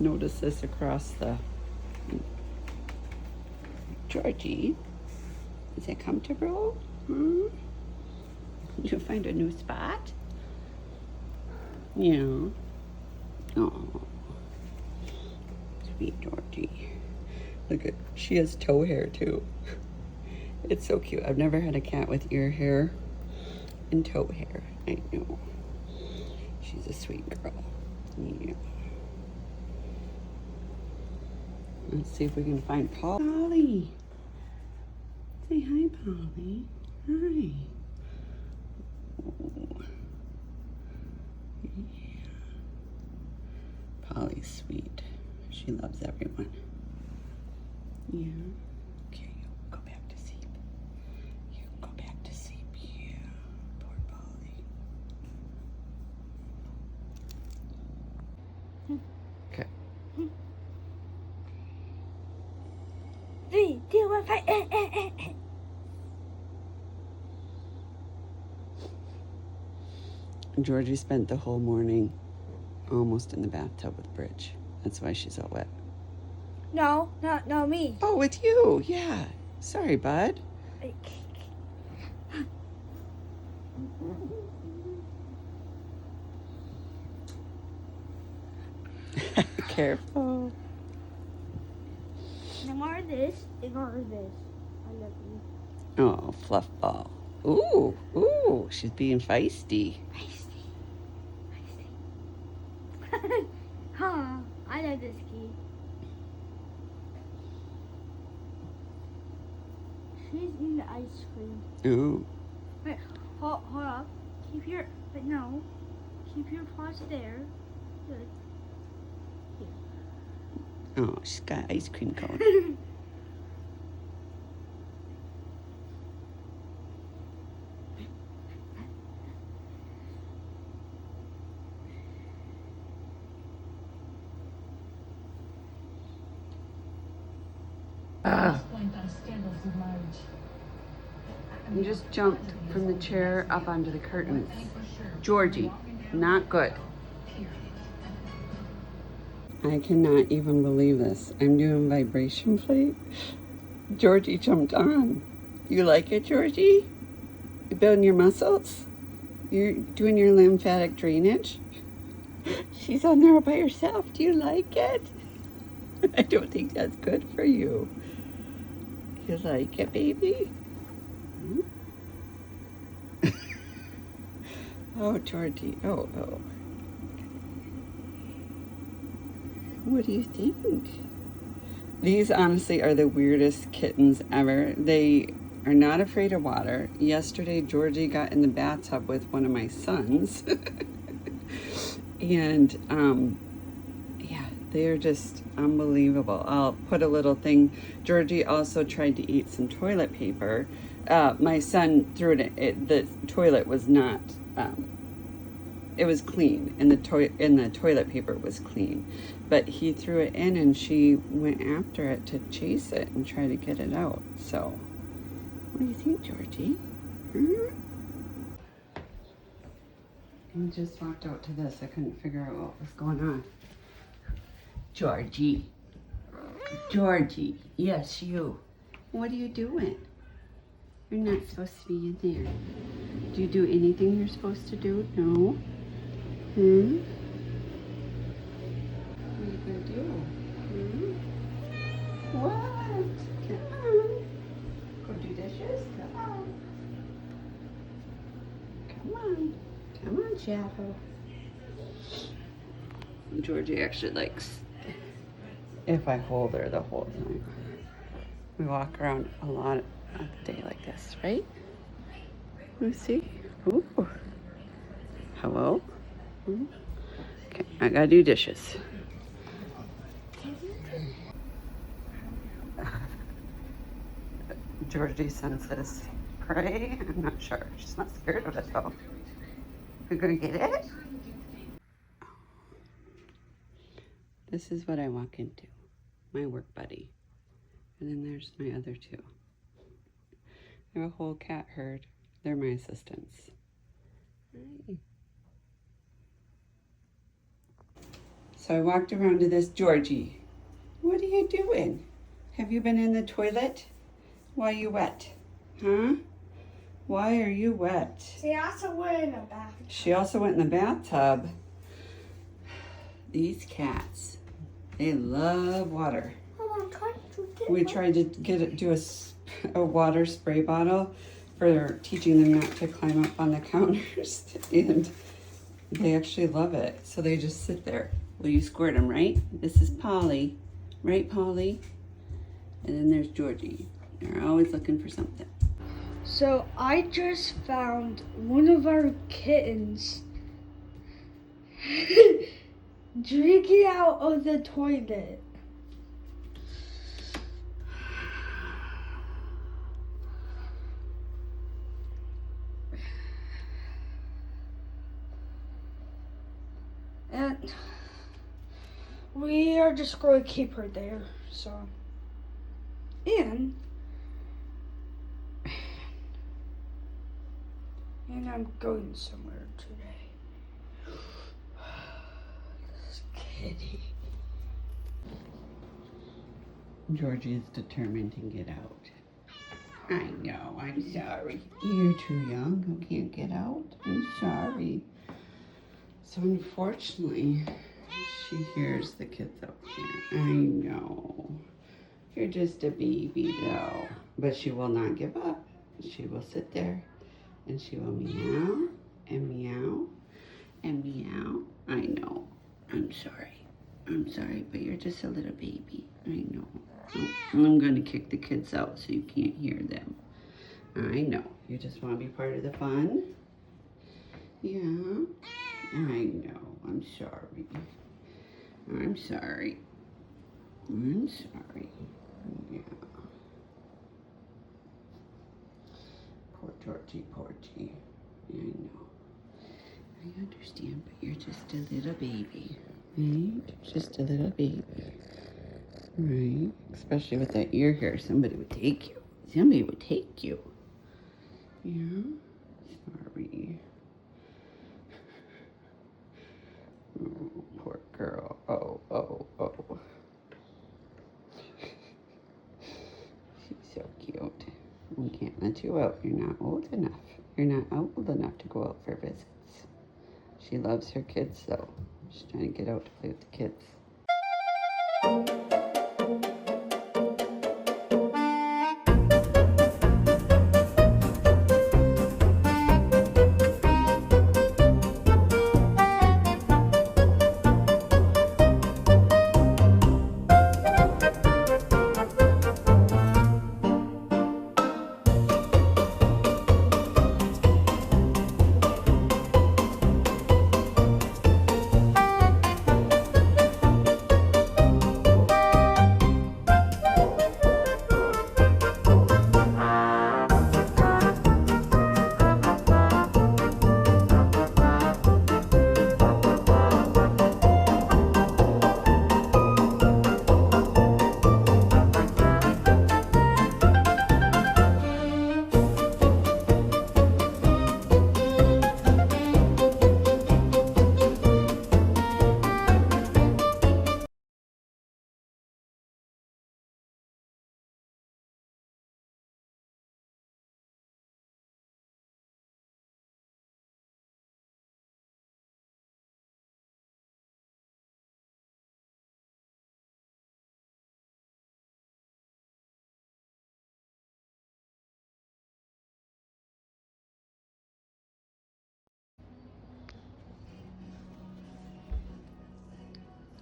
Notice this across the... Georgie, is it comfortable? Did you find a new spot? Yeah. Oh, sweet Georgie. Look at, she has toe hair too. It's so cute. I've never had a cat with ear hair and toe hair. I know. She's a sweet girl. Yeah. Let's see if we can find Polly. Say hi, Polly. Hi. Oh. Yeah. Polly's sweet. She loves everyone. Yeah. Okay, go back to sleep. You go back to sleep. Yeah. Poor Polly. Okay. 3, 2, 1, fight! Georgie spent the whole morning almost in the bathtub with Bridge. That's why she's all wet. No, me. Oh, with you. Yeah. Sorry, bud. Careful. No more of this. Ignore this. I love you. Oh, fluff ball. Ooh, ooh, she's being feisty. Feisty. Huh. I love this key. She's eating the ice cream. Ooh. Wait, hold up. Keep your, but no. Keep your paws there. Good. Oh, she's got ice cream cone. You just jumped from the chair up onto the curtains. Georgie, not good. I cannot even believe this. I'm doing vibration plate. Georgie jumped on. You like it, Georgie? You building your muscles? You're doing your lymphatic drainage? She's on there by herself. Do you like it? I don't think that's good for you. You like it, baby? Oh, Georgie. Oh. What do you think? These honestly are the weirdest kittens ever. They are not afraid of water. Yesterday, Georgie got in the bathtub with one of my sons. And, yeah, they are just unbelievable. I'll put a little thing. Georgie also tried to eat some toilet paper. My son threw it, the toilet was not, it was clean, and the toilet paper was clean, but he threw it in and she went after it to chase it and try to get it out. So, what do you think, Georgie? I just walked out to this. I couldn't figure out what was going on. Georgie. Yes, you. What are you doing? You're not supposed to be in there. Do you do anything you're supposed to do? No? What are you going to do? What? Come on. Go do dishes? Come on, Shadow. Georgie actually likes if I hold her the whole time. We walk around a lot of the day like this, right? Lucy? Ooh. Hello? Okay, I gotta do dishes. Georgie senses prey. I'm not sure. She's not scared of it though. You're gonna get it? This is what I walk into. My work buddy. And then there's my other two. I have a whole cat herd. They're my assistants. Hi. So I walked around to this. Georgie, what are you doing? Have you been in the toilet? Why are you wet? Huh? Why are you wet? She also went in a bathtub. She also went in the bathtub. These cats, they love water. We tried to do a water spray bottle for teaching them not to climb up on the counters, and they actually love it. So they just sit there. Well, you squirt them, right? This is Polly, right, Polly? And then there's Georgie. They're always looking for something. So I just found one of our kittens drinking out of the toilet. And we are just going to keep her there, so. And I'm going somewhere today. This kitty. Georgie is determined to get out. I know, I'm sorry. You're too young, you can't get out. I'm sorry. So unfortunately, she hears the kids out here. I know. You're just a baby though. But she will not give up. She will sit there and she will meow and meow and meow. I know. I'm sorry. I'm sorry, but you're just a little baby. I know. I'm going to kick the kids out so you can't hear them. I know. You just want to be part of the fun? Yeah. I know. I'm sorry. I'm sorry. I'm sorry. Yeah. Poor Georgie, poor G. I know. I understand, but you're just a little baby. Right? Just a little baby. Right? Especially with that ear hair, somebody would take you. Somebody would take you. Yeah? Sorry. Oh, poor girl. Oh, oh, oh. She's so cute. We can't let you out. You're not old enough. You're not old enough to go out for visits. She loves her kids, though. She's trying to get out to play with the kids.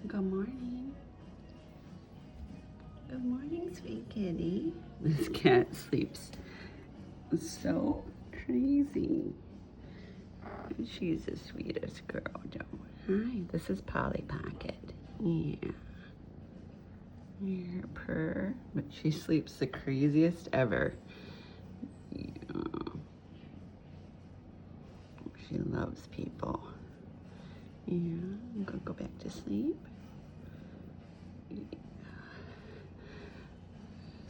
Good morning. Good morning, sweet kitty. This cat sleeps so crazy. She's the sweetest girl, though. Hi, this is Polly Pocket. Yeah. Her purr. But she sleeps the craziest ever. Yeah. She loves people. Yeah, I'm gonna go back to sleep. Yeah.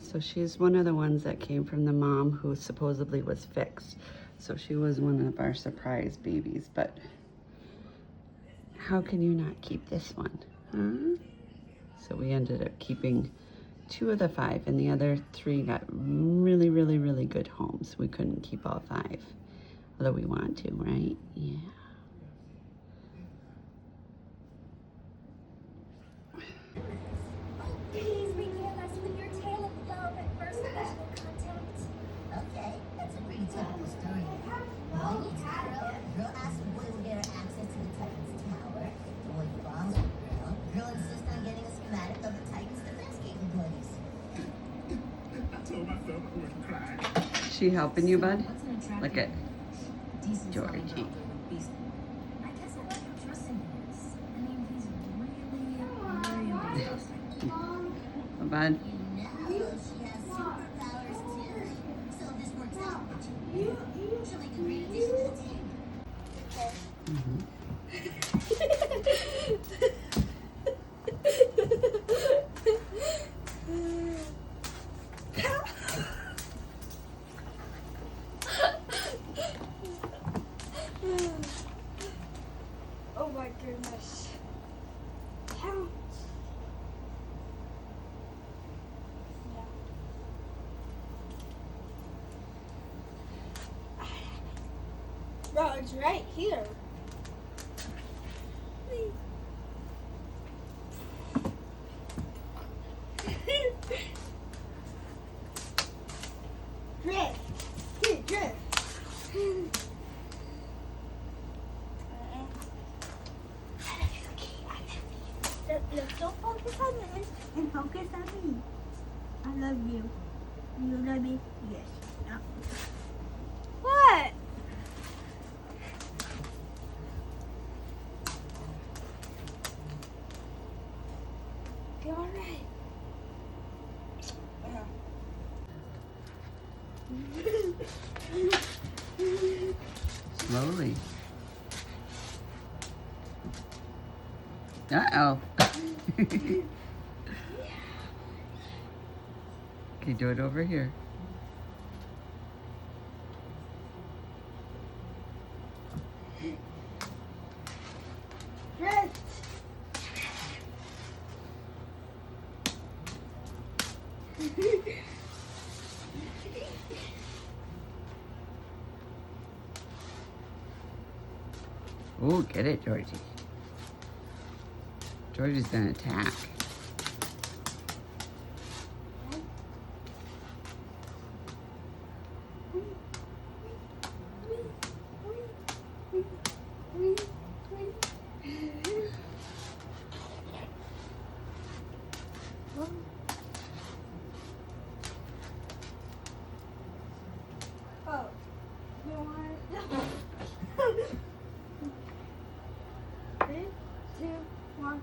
So she's one of the ones that came from the mom who supposedly was fixed. So she was one of our surprise babies, but how can you not keep this one? Huh? So we ended up keeping 2 of the 5, and the other 3 got really, really, really good homes. We couldn't keep all 5, although we want to, right? Yeah. Please regale us with your tale of love at first visual contact. Okay, that's a pretty typical story. Boy meets girl, girl asks boy will get her access to the Titan's tower. Boy falls for girl. Girl insists on getting a schematic of the Titan's defense capabilities. I told myself I wouldn't cry. She helping you, bud? What's an attractive Look at decent Georgie. I guess I like how trusting he is. I mean, he's really interesting. Bud. You know, she has superpowers too. So if this works out between you, she'll make a great addition to the team. Oh my goodness. Count. Bro, it's right here. Drift. Here, drift. Look, don't focus on this and focus on me. I love you. You love me? Yes. No. What? You alright? Slowly. Uh-oh. Okay, do it over here. Drift. Oh, get it, Georgie. Georgie's gonna attack. Oh, you want it? 3, 2, 1.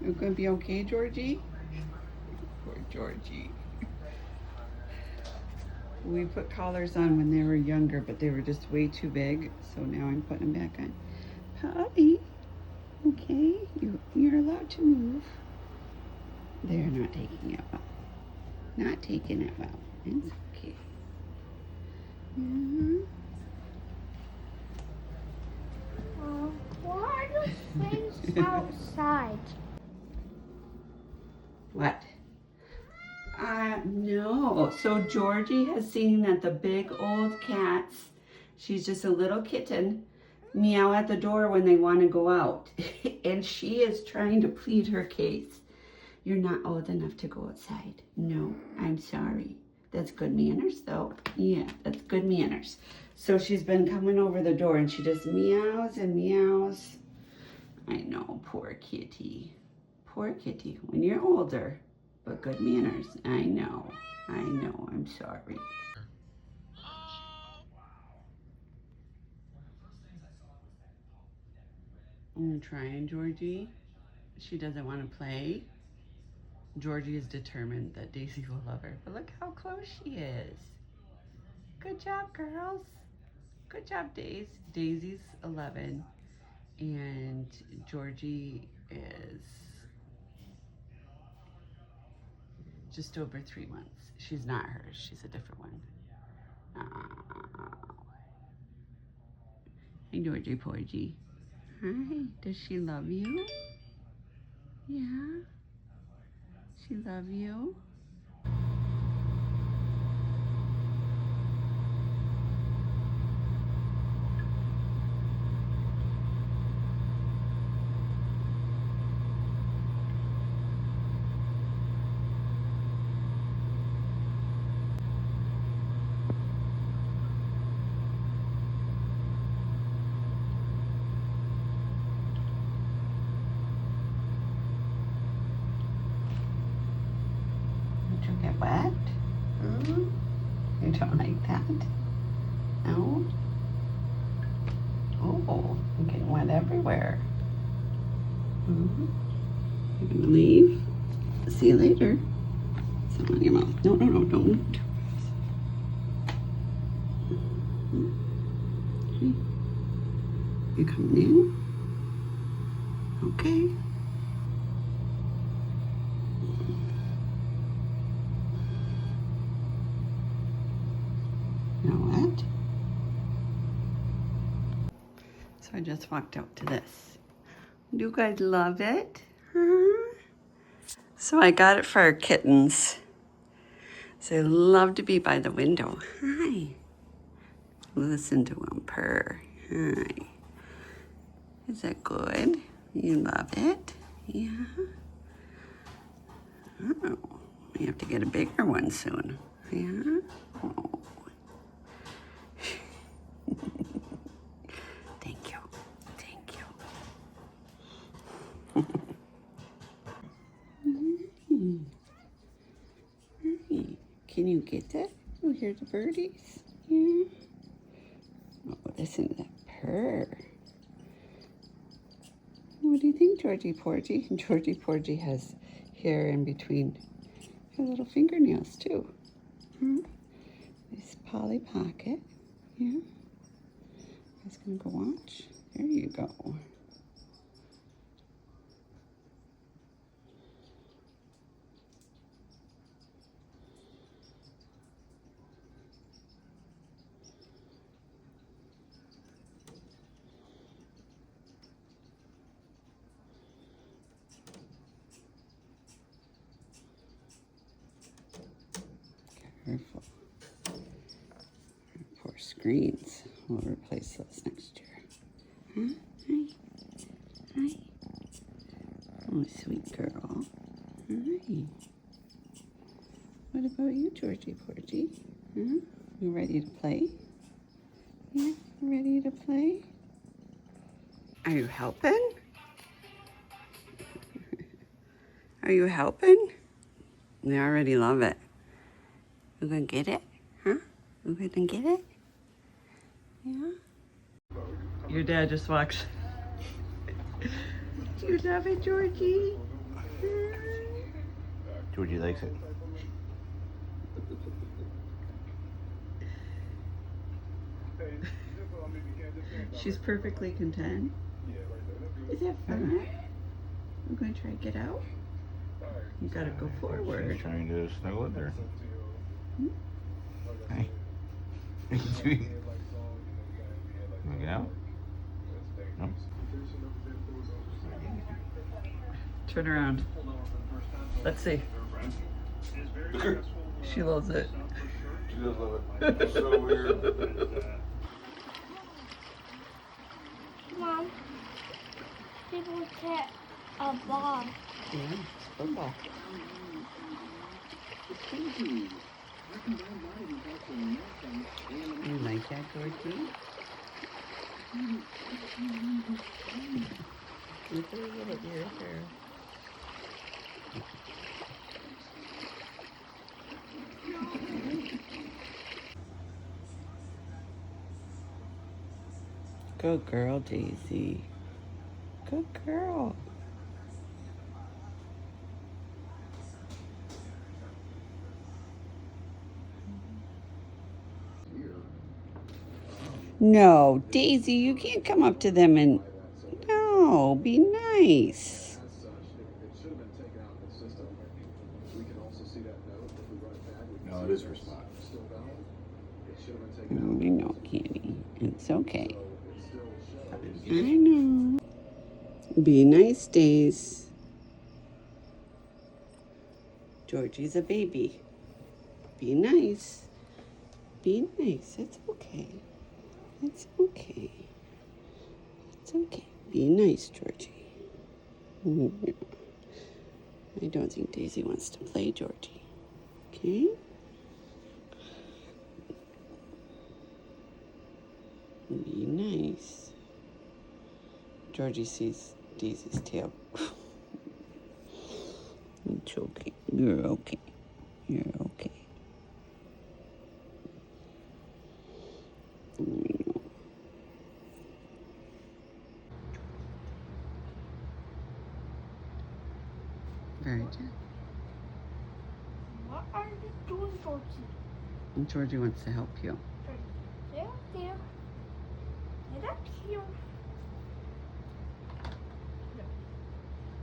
You gonna be okay, Georgie? Poor Georgie. We put collars on when they were younger, but they were just way too big, so now I'm putting them back on. Polly, okay, you're allowed to move. They're not taking it well. Not taking it well. It's okay. Why are those things outside? What? No. So Georgie has seen that the big old cats, she's just a little kitten, meow at the door when they want to go out. And she is trying to plead her case. You're not old enough to go outside. No, I'm sorry. That's good manners, though. Yeah, that's good manners. So she's been coming over the door and she just meows and meows. I know, poor kitty. Poor kitty. When you're older, but good manners. I know. I'm sorry. I'm trying, Georgie. She doesn't want to play. Georgie is determined that Daisy will love her. But look how close she is. Good job, girls. Good job, Daisy. Daisy's 11. And Georgie is just over 3 months. She's not hers, she's a different one. Hey, Georgie Porgy. Hi, does she love you? Yeah, she love you? Did you get wet? Hmm? You don't like that? No? Oh, you're getting wet everywhere. Hmm? You're gonna leave? See you later. Something in your mouth. No, no, no, don't. You coming in? Okay. You know what? So I just walked out to this. Do you guys love it? Huh? So I got it for our kittens. So they love to be by the window. Hi. Listen to them purr. Hi. Is that good? You love it? Yeah. Oh, we have to get a bigger one soon. Yeah. Oh. Thank you. Thank you. Hey, can you get that? Oh, hear the birdies? Yeah. Oh, listen to that purr. What do you think, Georgie Porgy? Georgie Porgy has hair in between her little fingernails, too. Hmm? This Polly Pocket. Yeah. You guys gonna go watch? There you go. Careful. Poor screens. We'll replace those next year. Huh? Hi. Hi. Oh, sweet girl. Hi. What about you, Georgie Porgy? Huh? You ready to play? Yeah, ready to play? Are you helping? Are you helping? They already love it. You gonna get it? Huh? You gonna get it? Yeah? Your dad just walks. Do you love it, Georgie? Georgie likes it. She's perfectly content. Is that fun? We're going to try to get out. You gotta go forward. She's trying to snuggle it there. Hmm? Hey. What are you doing? Wanna get out? No? Turn around. Let's see. She loves it. She does love it. It's so weird. Mom, people hit a ball. Yeah, it's football. You like that, Georgie? Look at her little ear hair. Good girl, Daisy. Good girl. No, Daisy, you can't come up to them and... No, be nice. system. We can also see that note. If we run it back, we can No, see it is it's her spot. still valid. It should have been taken Oh, out. I know, Candy. It's okay. So it still shows. I know. Be nice, Days. Georgie's a baby. Be nice. Be nice. It's okay. It's okay. It's okay. Be nice, Georgie. I don't think Daisy wants to play, Georgie. Okay? Be nice. Georgie sees Daisy's tail. It's okay. You're okay. You're okay. Very good. What are you doing, Georgie? And Georgie wants to help you. Stay up there. Get up here.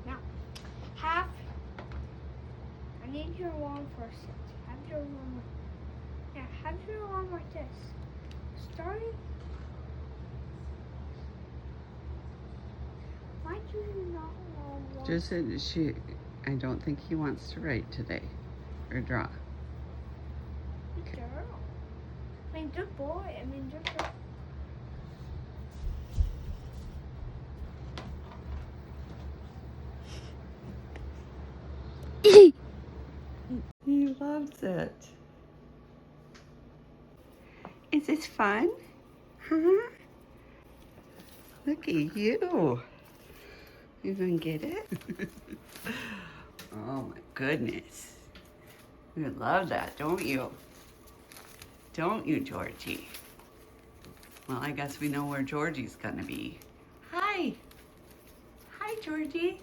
Now, have. I need your arm for a sec. Have your arm. Yeah, have your arm like this. Starting. Why do you not want? Just said I don't think he wants to write today or draw. Good girl. I mean, good boy. I mean, good girl. He loves it. Is this fun? Huh? Look at you. You gonna get it? Oh my goodness. You love that, don't you? Don't you, Georgie? Well, I guess we know where Georgie's gonna be. Hi. Hi, Georgie.